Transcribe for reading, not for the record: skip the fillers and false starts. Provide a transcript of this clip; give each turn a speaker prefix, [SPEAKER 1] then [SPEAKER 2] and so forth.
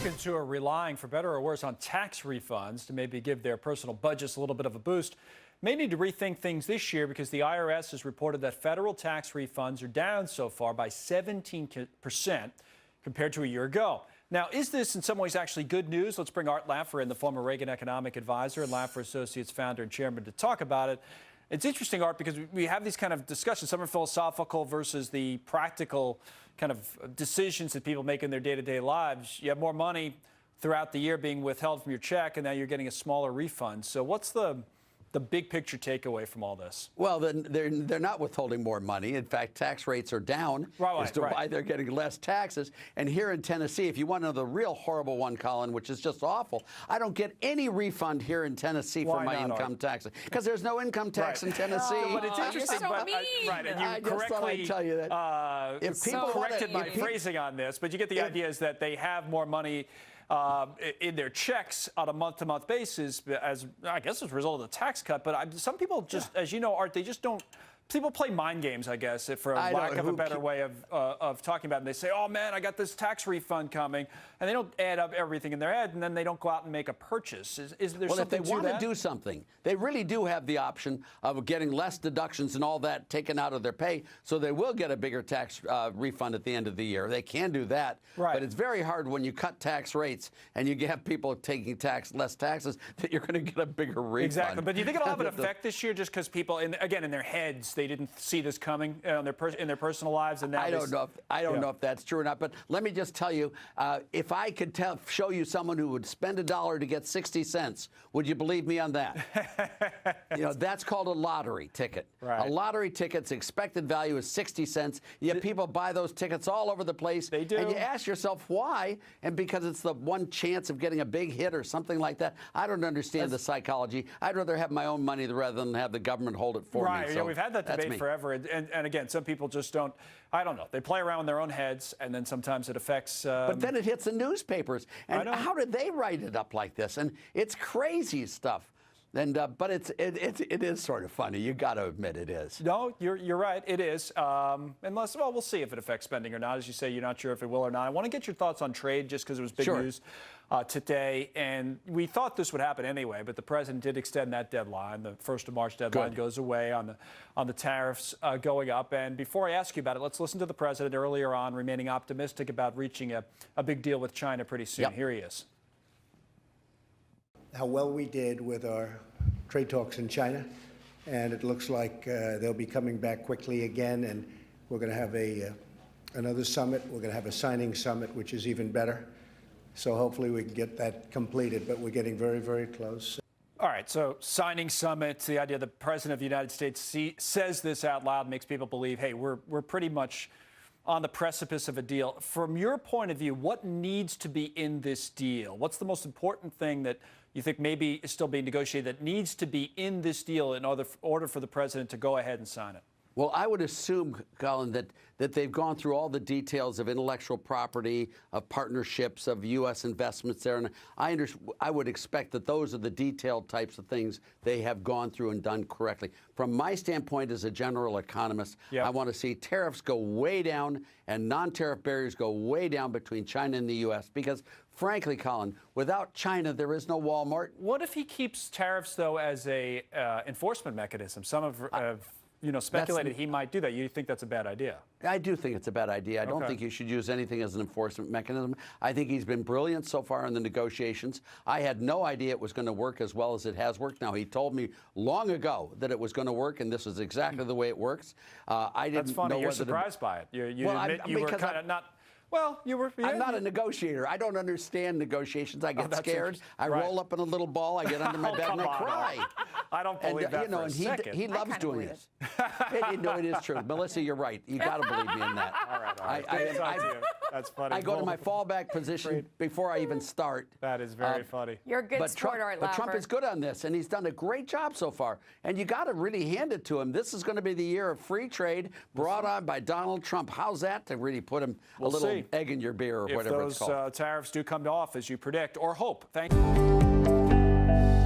[SPEAKER 1] Americans who are relying, for better or worse, on tax refunds to maybe give their personal budgets a little bit of a boost may need to rethink things this year because the IRS has reported that federal tax refunds are down so far by 17% compared to a year ago. Now, is this in some ways actually good news? Let's bring Art Laffer in, the former Reagan economic advisor and Laffer Associates founder and chairman, to talk about it. It's interesting, Art, because we have these kind of discussions. Some are philosophical versus the practical kind of decisions that people make in their day-to-day lives. You have more money throughout the year being withheld from your check, and now you're getting a smaller refund. So what's the big picture takeaway from all this?
[SPEAKER 2] Well, then they're not withholding more money. In fact, tax rates are down as to why they're getting less taxes. And here in Tennessee, if you want to know the real horrible one, Colin, which is just awful, I don't get any refund here in Tennessee for my income taxes because there's no income tax in Tennessee.
[SPEAKER 1] But it's interesting.
[SPEAKER 3] So
[SPEAKER 1] but
[SPEAKER 3] mean.
[SPEAKER 1] And you
[SPEAKER 2] I just thought I'd tell you that.
[SPEAKER 1] if people corrected my phrasing on this, but you get the idea is that they have more money in their checks on a month-to-month basis, as I guess as a result of the tax cut. But some people just, as you know, Art, they just don't. People play mind games, I guess, for lack of a better way of talking about it. And they say, oh, man, I got this tax refund coming. And they don't add up everything in their head, and then they don't go out and make a purchase. Is there something to that? Well, if
[SPEAKER 2] they want to do something, they really do have the option of getting less deductions and all that taken out of their pay, so they will get a bigger tax refund at the end of the year. They can do that.
[SPEAKER 1] Right.
[SPEAKER 2] But it's very hard when you cut tax rates and you have people taking less taxes that you're going to get a bigger refund.
[SPEAKER 1] Exactly. But do you think it'll have an effect this year just because people, again, in their heads, they didn't see this coming in their personal lives, and now
[SPEAKER 2] I don't know if that's true or not. But let me just tell you, if I could show you someone who would spend $1 to get 60 cents, would you believe me on that? That's called a lottery ticket.
[SPEAKER 1] Right.
[SPEAKER 2] A lottery ticket's expected value is 60 cents. Yet people buy those tickets all over the place.
[SPEAKER 1] They do.
[SPEAKER 2] And you ask yourself why, and because it's the one chance of getting a big hit or something like that. I don't understand the psychology. I'd rather have my own money rather than have the government hold it for me.
[SPEAKER 1] Right. So we've had that debate forever. And again, some people just don't, I don't know. They play around in their own heads, and then sometimes it affects.
[SPEAKER 2] But then it hits the newspapers. And how did they write it up like this? And it's crazy stuff. And but it is sort of funny. You got to admit it is.
[SPEAKER 1] No, you're right. It is. Unless, well, we'll see if it affects spending or not. As you say, you're not sure if it will or not. I want to get your thoughts on trade, just because it was big news today, and we thought this would happen anyway. But the president did extend that deadline. The 1st of March deadline goes away on the tariffs going up. And before I ask you about it, let's listen to the president earlier on, remaining optimistic about reaching a big deal with China pretty soon. Here he is.
[SPEAKER 4] How well we did with our trade talks in China, and it looks like they'll be coming back quickly again, and we're going to have another summit. We're going to have a signing summit, which is even better. So hopefully we can get that completed, but we're getting very, very close.
[SPEAKER 1] All right, so signing summit, the idea the president of the United States says this out loud makes people believe, hey, we're pretty much on the precipice of a deal. From your point of view, what needs to be in this deal? What's the most important thing that you think maybe is still being negotiated that needs to be in this deal in order for the president to go ahead and sign it?
[SPEAKER 2] Well, I would assume, Colin, that they've gone through all the details of intellectual property, of partnerships, of U.S. investments there. And I would expect that those are the detailed types of things they have gone through and done correctly. From my standpoint as a general economist, I want to see tariffs go way down and non-tariff barriers go way down between China and the U.S. because, frankly, Colin, without China, there is no Walmart.
[SPEAKER 1] What if he keeps tariffs, though, as a enforcement mechanism? Some have speculated he might do that. You think that's a bad idea?
[SPEAKER 2] I do think it's a bad idea. I don't think you should use anything as an enforcement mechanism. I think he's been brilliant so far in the negotiations. I had no idea it was going to work as well as it has worked. Now, he told me long ago that it was going to work, and this is exactly the way it works. I didn't.
[SPEAKER 1] That's funny.
[SPEAKER 2] Know
[SPEAKER 1] You're surprised by it. You admit you were kind of not. Well, you were.
[SPEAKER 2] I'm not a negotiator. I don't understand negotitions. I get scared. I roll up in a little ball. I get under my bed and I cry.
[SPEAKER 1] I don't believe that for a second.
[SPEAKER 2] He loves doing this. It is true. Melissa, you're right. You got to believe me in that.
[SPEAKER 1] All right. That's funny.
[SPEAKER 2] I go to my fallback position before I even start.
[SPEAKER 1] That is very funny.
[SPEAKER 3] You're a good sport, Art Laffer.
[SPEAKER 2] But Trump is good on this, and he's done a great job so far. And you got to really hand it to him. This is going to be the year of free trade brought on by Donald Trump. How's that to really put him a little egg in your beer or whatever it's called?
[SPEAKER 1] If those tariffs do come off as you predict or hope. Thank you.